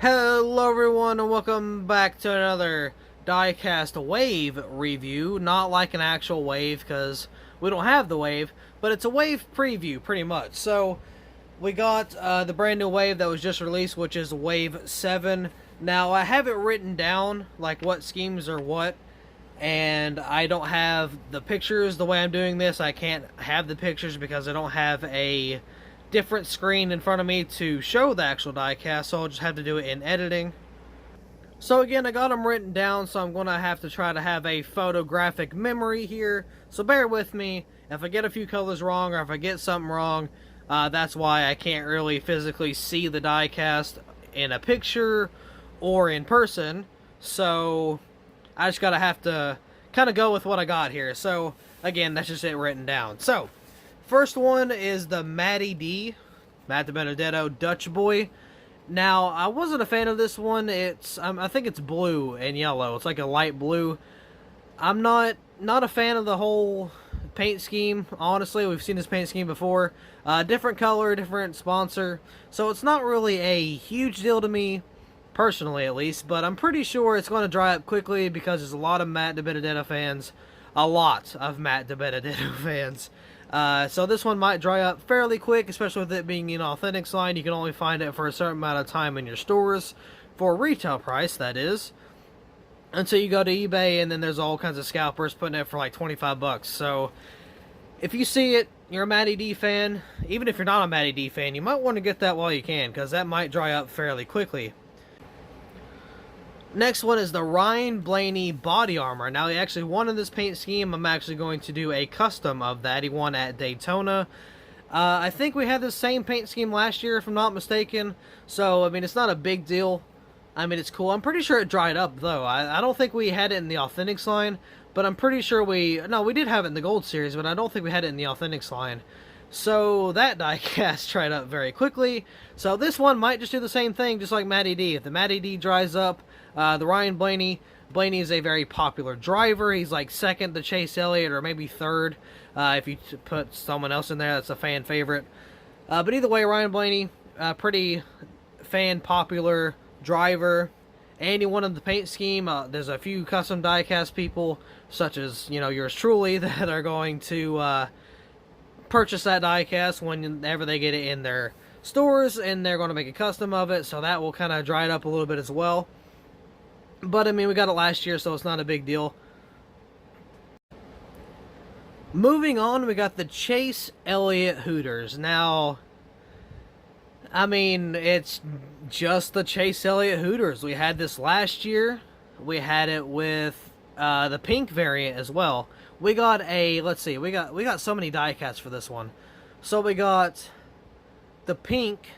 Hello everyone and welcome back to another Diecast Wave review. Not like an actual wave because we don't have the wave, but it's a wave preview pretty much. So we got the brand new wave that was just released, which is Wave 7. Now I have it written down like what schemes are what, and I don't have the pictures the way I'm doing this. I can't have the pictures because I don't have a different screen in front of me to show the actual diecast, so I'll just have to do it in editing. So again, I got them written down, so I'm going to have to try to have a photographic memory here, so bear with me. If I get a few colors wrong or if I get something wrong, that's why I can't really physically see the diecast in a picture or in person, so I just gotta have to kind of go with what I got here. So again, that's just it written down. So first one is the Matty D, Matt DiBenedetto Dutch Boy. Now, I wasn't a fan of this one. I think it's blue and yellow. It's like a light blue. I'm not a fan of the whole paint scheme, honestly. We've seen this paint scheme before. Different color, different sponsor. So it's not really a huge deal to me, personally at least. But I'm pretty sure it's going to dry up quickly because there's a lot of Matt DiBenedetto fans. A lot of Matt DiBenedetto fans. So this one might dry up fairly quick, especially with it being an Authentics line. You can only find it for a certain amount of time in your stores, for retail price, that is, until you go to eBay, and then there's all kinds of scalpers putting it for like 25 bucks. So if you see it, you're a Matty D fan. Even if you're not a Matty D fan, you might want to get that while you can, because that might dry up fairly quickly. Next one is the Ryan Blaney body armor. Now, he actually won in this paint scheme. I'm actually going to do a custom of that. He won at Daytona. I think we had the same paint scheme last year, if I'm not mistaken. So, I mean, it's not a big deal. I mean, it's cool. I'm pretty sure it dried up, though. I don't think we had it in the Authentics line, but I'm pretty sure no, we did have it in the Gold Series, but I don't think we had it in the Authentics line. So that diecast dried up very quickly. So this one might just do the same thing, just like Matty D. If the Matty D dries up, the Ryan Blaney is a very popular driver. He's like second to Chase Elliott, or maybe third. If you put someone else in there, that's a fan favorite. But either way, Ryan Blaney, pretty fan popular driver. And he won in the paint scheme. There's a few custom diecast people, such as, you know, yours truly, that are going to purchase that diecast whenever they get it in their stores, and they're going to make a custom of it, so that will kind of dry it up a little bit as well. But I mean, we got it last year, so it's not a big deal. Moving on, we got the Chase Elliott Hooters. Now, I mean, it's just the Chase Elliott Hooters. We had this last year. We had it with the pink variant as well. We got a, let's see, we got so many diecasts for this one. So we got the pink,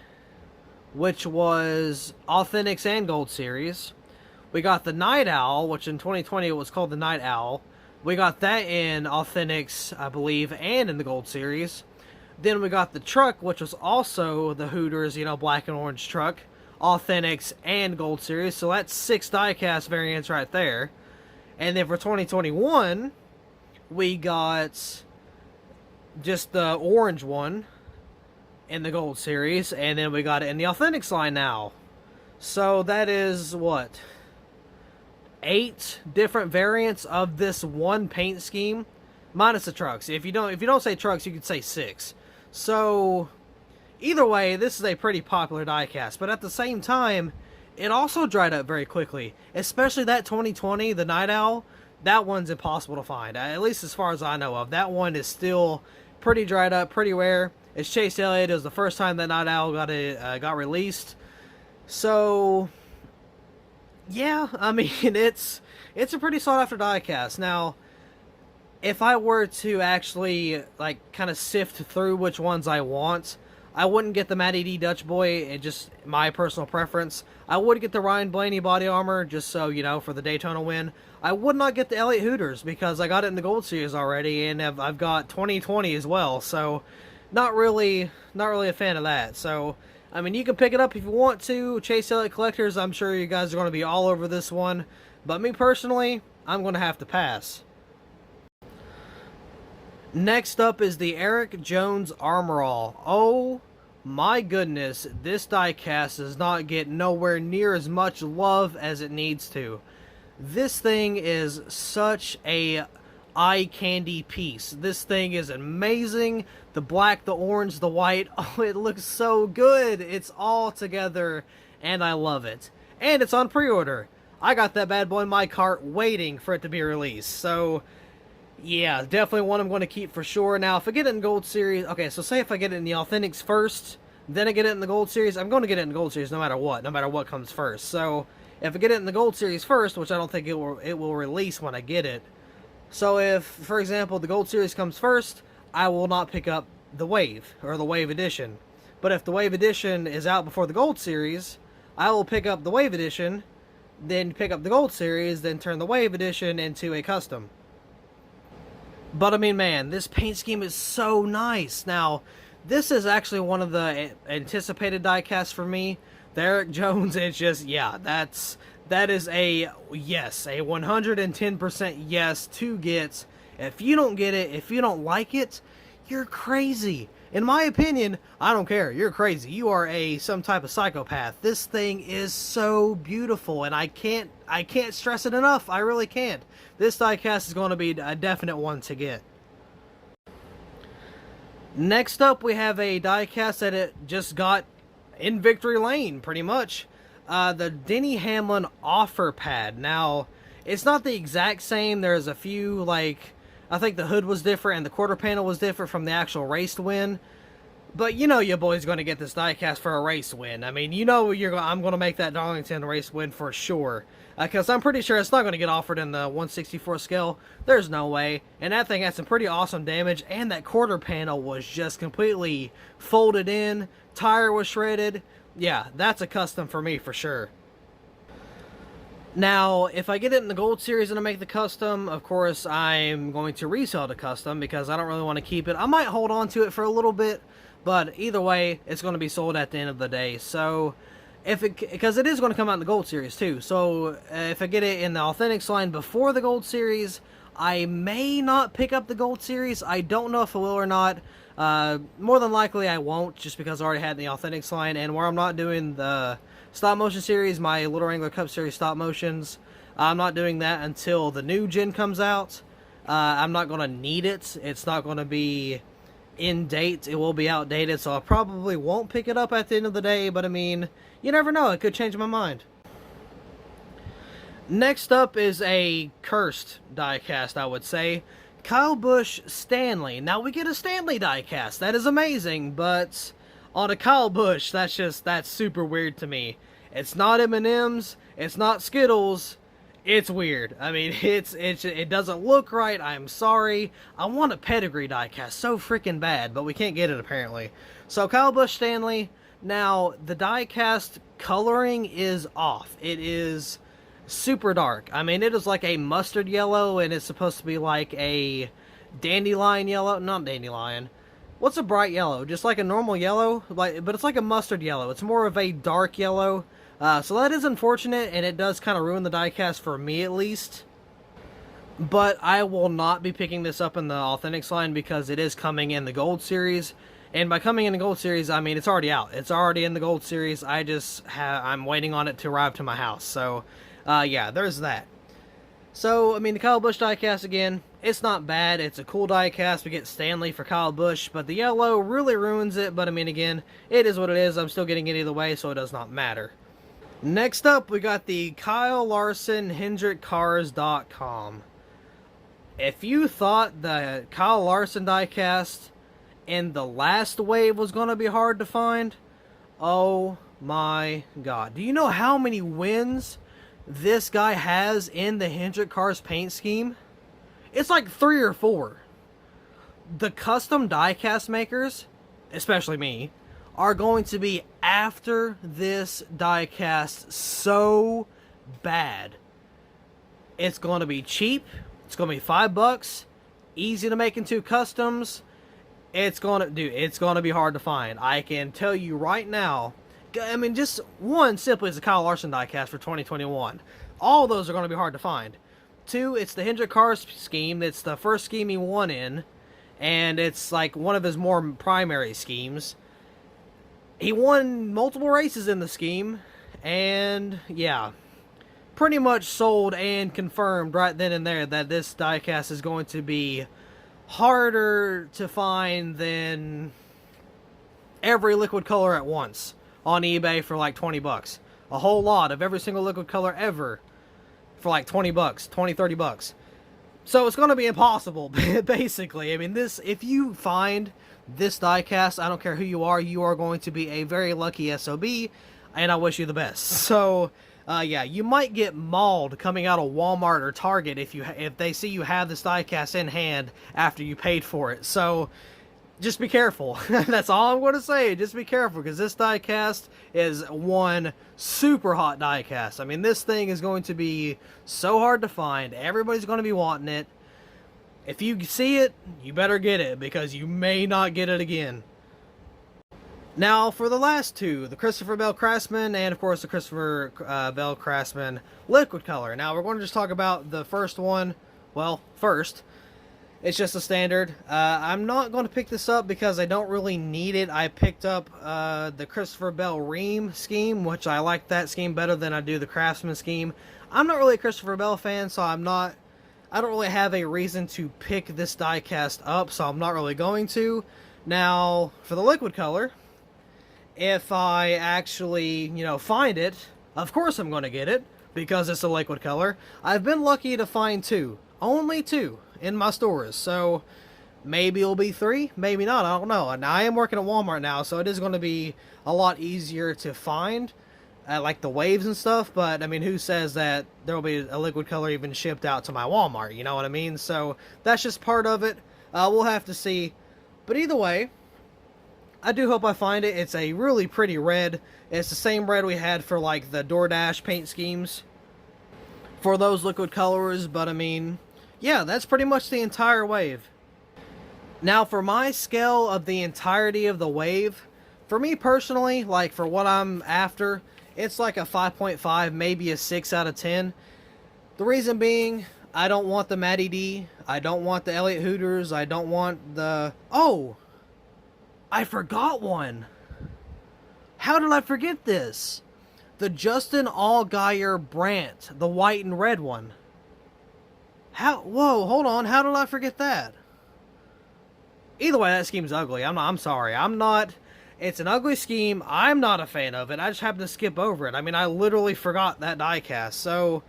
which was Authentics and Gold Series. We got the Night Owl, which in 2020 it was called the Night Owl. We got that in Authentics, I believe, and in the Gold Series. Then we got the truck, which was also the Hooters, you know, black and orange truck, Authentics and Gold Series. So that's 6 diecast variants right there. And then for 2021, we got just the orange one in the Gold Series, and then we got it in the Authentics line now. So that is, what, 8 different variants of this one paint scheme, minus the trucks. If you don't say trucks, you could say 6. So either way, this is a pretty popular diecast, but at the same time, it also dried up very quickly, especially that 2020, the Night Owl. That one's impossible to find, at least as far as I know of. That one is still pretty dried up, pretty rare. It's Chase Elliott. It was the first time that Night Owl got released. So, yeah, I mean, it's a pretty sought after diecast. Now, if I were to actually, like, kind of sift through which ones I want, I wouldn't get the Matty D Dutch Boy. It's just my personal preference. I would get the Ryan Blaney body armor, just so, you know, for the Daytona win. I would not get the Elliott Hooters, because I got it in the Gold Series already, and I've got 2020 as well, so not really a fan of that. So, I mean, you can pick it up if you want to. Chase Elliott collectors, I'm sure you guys are going to be all over this one, but me personally, I'm going to have to pass. Next up is the Erik Jones Armor All. Oh my goodness, this diecast does not get nowhere near as much love as it needs to. This thing is such a eye candy piece. This thing is amazing. The black, the orange, the white, oh, it looks so good. It's all together, and I love it. And it's on pre-order. I got that bad boy in my cart waiting for it to be released. So, yeah, definitely one I'm going to keep for sure. Now, if I get it in Gold Series, okay, so say if I get it in the Authentics first, then I get it in the Gold Series, I'm going to get it in the Gold Series no matter what comes first. So, if I get it in the Gold Series first, which I don't think it will release when I get it. So if, for example, the Gold Series comes first, I will not pick up the Wave, or the Wave Edition. But if the Wave Edition is out before the Gold Series, I will pick up the Wave Edition, then pick up the Gold Series, then turn the Wave Edition into a custom. But I mean, man, this paint scheme is so nice. Now, this is actually one of the anticipated diecasts for me. The Erik Jones, it's just, yeah, that is a yes, a 110% yes to get. If you don't get it, if you don't like it, you're crazy. In my opinion, I don't care. You're crazy. You are some type of psychopath. This thing is so beautiful, and I can't stress it enough. I really can't. This diecast is going to be a definite one to get. Next up, we have a diecast that it just got in Victory Lane, pretty much. The Denny Hamlin offer pad. Now, it's not the exact same. There's a few, like, I think the hood was different and the quarter panel was different from the actual race win. But you know your boy's going to get this diecast for a race win. I mean, you know I'm going to make that Darlington race win for sure. Because I'm pretty sure it's not going to get offered in the 1/64 scale. There's no way. And that thing had some pretty awesome damage. And that quarter panel was just completely folded in. Tire was shredded. Yeah, that's a custom for me for sure. Now, if I get it in the Gold Series and I make the custom, of course, I'm going to resell the custom because I don't really want to keep it. I might hold on to it for a little bit, but either way, it's going to be sold at the end of the day. So, because it is going to come out in the Gold Series too. So, if I get it in the Authentics line before the Gold Series, I may not pick up the Gold Series. I don't know if I will or not. More than likely I won't, just because I already had the Authentics line, and where I'm not doing the stop motion series, my Little Wrangler Cup Series stop motions, I'm not doing that until the new gen comes out. I'm not going to need it. It's not going to be in date. It will be outdated, so I probably won't pick it up at the end of the day, but I mean, you never know. It could change my mind. Next up is a cursed diecast, I would say. Kyle Busch Stanley. Now we get a Stanley diecast. That is amazing, but on a Kyle Busch, that's super weird to me. It's not M&M's, it's not Skittles. It's weird. I mean, it doesn't look right. I'm sorry. I want a pedigree diecast so freaking bad, but we can't get it apparently. So Kyle Busch Stanley. Now the diecast coloring is off. It is super dark. I mean, it is like a mustard yellow, and it's supposed to be like a dandelion yellow. Not dandelion. What's a bright yellow? Just like a normal yellow, but it's like a mustard yellow. It's more of a dark yellow. So that is unfortunate, and it does kind of ruin the diecast for me at least. But I will not be picking this up in the Authentics line because it is coming in the Gold Series. And by coming in the Gold Series, I mean it's already out. It's already in the Gold Series. I'm waiting on it to arrive to my house. So, yeah, there's that. So, I mean, the Kyle Busch diecast, again, it's not bad. It's a cool diecast. We get Stanley for Kyle Busch, but the yellow really ruins it. But, I mean, again, it is what it is. I'm still getting it either way, so it does not matter. Next up, we got the Kyle Larson HendrickCars.com. If you thought the Kyle Larson diecast in the last wave was going to be hard to find, oh my god. Do you know how many wins this guy has in the Hendrick Cars paint scheme? It's like 3 or 4. The custom diecast makers, especially me, are going to be after this diecast so bad. It's going to be cheap. It's going to be $5. Easy to make into customs. It's going to be hard to find. I can tell you right now. I mean, just one, simply is the Kyle Larson diecast for 2021. All those are going to be hard to find. 2, it's the Hendrick Cars scheme. It's the first scheme he won in, and it's like one of his more primary schemes. he won multiple races in the scheme, and yeah, pretty much sold and confirmed right then and there that this diecast is going to be harder to find than every liquid color at once on eBay for like 20 bucks. A whole lot of every single liquid color ever for like 20 bucks, 20, 30 bucks. So it's going to be impossible, basically. I mean, this, if you find this diecast, I don't care who you are going to be a very lucky SOB, and I wish you the best. So, yeah, you might get mauled coming out of Walmart or Target if they see you have this diecast in hand after you paid for it. So, just be careful. That's all I'm going to say. Just be careful, because this diecast is one super hot diecast. I mean, this thing is going to be so hard to find. Everybody's going to be wanting it. If you see it, you better get it, because you may not get it again. Now, for the last two, the Christopher Bell Craftsman and, of course, the Christopher Bell Craftsman Liquid Color. Now, we're going to just talk about the first one. Well, first, it's just a standard. I'm not going to pick this up because I don't really need it. I picked up the Christopher Bell Ream scheme, which I like that scheme better than I do the Craftsman scheme. I'm not really a Christopher Bell fan, so I don't really have a reason to pick this diecast up, so I'm not really going to. Now, for the liquid color, if I actually, find it, of course I'm going to get it, because it's a liquid color. I've been lucky to find two. Only two in my stores, so maybe it'll be three, maybe not, I don't know. And I am working at Walmart now, so it is going to be a lot easier to find, like the waves and stuff, but I mean, who says that there will be a liquid color even shipped out to my Walmart, you know what I mean? So that's just part of it. We'll have to see, but either way, I do hope I find it. It's a really pretty red. It's the same red we had for like the DoorDash paint schemes for those liquid colors, but I mean, yeah, that's pretty much the entire wave. Now, for my scale of the entirety of the wave, for me personally, like for what I'm after, it's like a 5.5, maybe a 6 out of 10. The reason being, I don't want the Matty D, I don't want the Elliott Hooters, I don't want the... Oh! I forgot one! How did I forget this? The Justin ALLGAIER Brandt, the white and red one. Whoa, hold on, how did I forget that? Either way, that scheme's ugly. I'm sorry. It's an ugly scheme. I'm not a fan of it. I just happened to skip over it. I mean, I literally forgot that diecast, so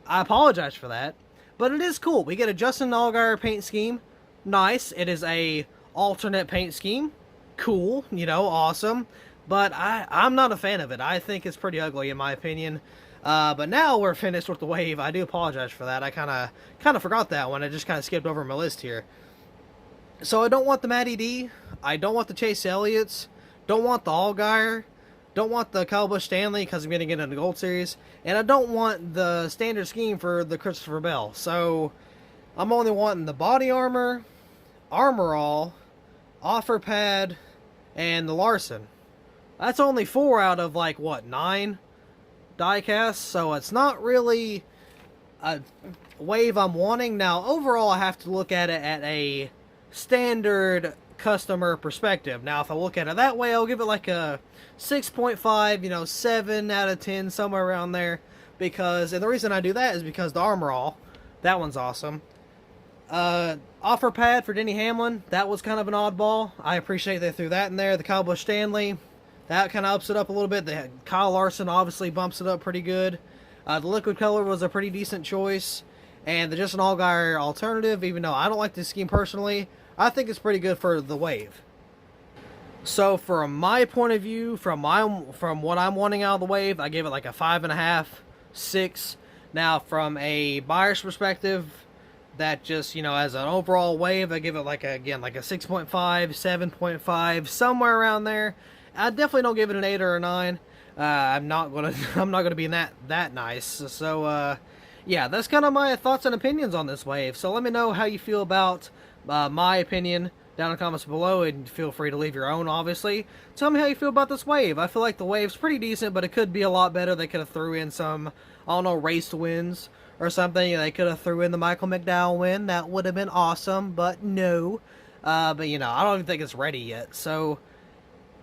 I apologize for that. But it is cool. We get a Justin ALLGAIER paint scheme. Nice. It is a alternate paint scheme. Cool. Awesome. But I'm not a fan of it. I think it's pretty ugly, in my opinion. But now we're finished with the wave. I do apologize for that. I kind of forgot that one. I just kind of skipped over my list here. So I don't want the Matty D. I don't want the Chase Elliott's. Don't want the ALLGAIER. Don't want the Kyle Busch Stanley because I'm going to get into the Gold Series. And I don't want the standard scheme for the Christopher Bell. So I'm only wanting the body armor, Armor All, Offer Pad, and the Larson. That's only 4 out of like, what, 9 diecasts? So it's not really a wave I'm wanting. Now, overall, I have to look at it at a standard customer perspective. Now, if I look at it that way, I'll give it like a 6.5, 7 out of 10, somewhere around there. And the reason I do that is because the Armor All, that one's awesome. Offer Pad for Denny Hamlin, that was kind of an oddball. I appreciate they threw that in there. The Kyle Busch Stanley, that kind of ups it up a little bit. The Kyle Larson obviously bumps it up pretty good. The liquid color was a pretty decent choice. And the Justin ALLGAIER alternative, even though I don't like this scheme personally, I think it's pretty good for the wave. So from my point of view, from what I'm wanting out of the wave, I give it like a 5.5, 6. Now from a buyer's perspective, that just, as an overall wave, I give it like a 6.5, 7.5, somewhere around there. I definitely don't give it an 8 or a 9. I'm not gonna be that nice. So yeah, that's kind of my thoughts and opinions on this wave. So let me know how you feel about my opinion down in the comments below, and feel free to leave your own, obviously. Tell me how you feel about this wave. I feel like the wave's pretty decent, but it could be a lot better. They could have threw in some, I don't know, race wins or something. They could have threw in the Michael McDowell win. That would have been awesome, but no. But, I don't even think it's ready yet. So,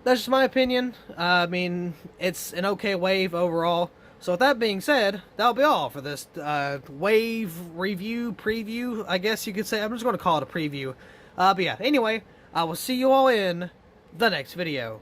That's just my opinion. I mean, it's an okay wave overall. So with that being said, that'll be all for this wave review, preview, I guess you could say. I'm just going to call it a preview. But yeah, anyway, I will see you all in the next video.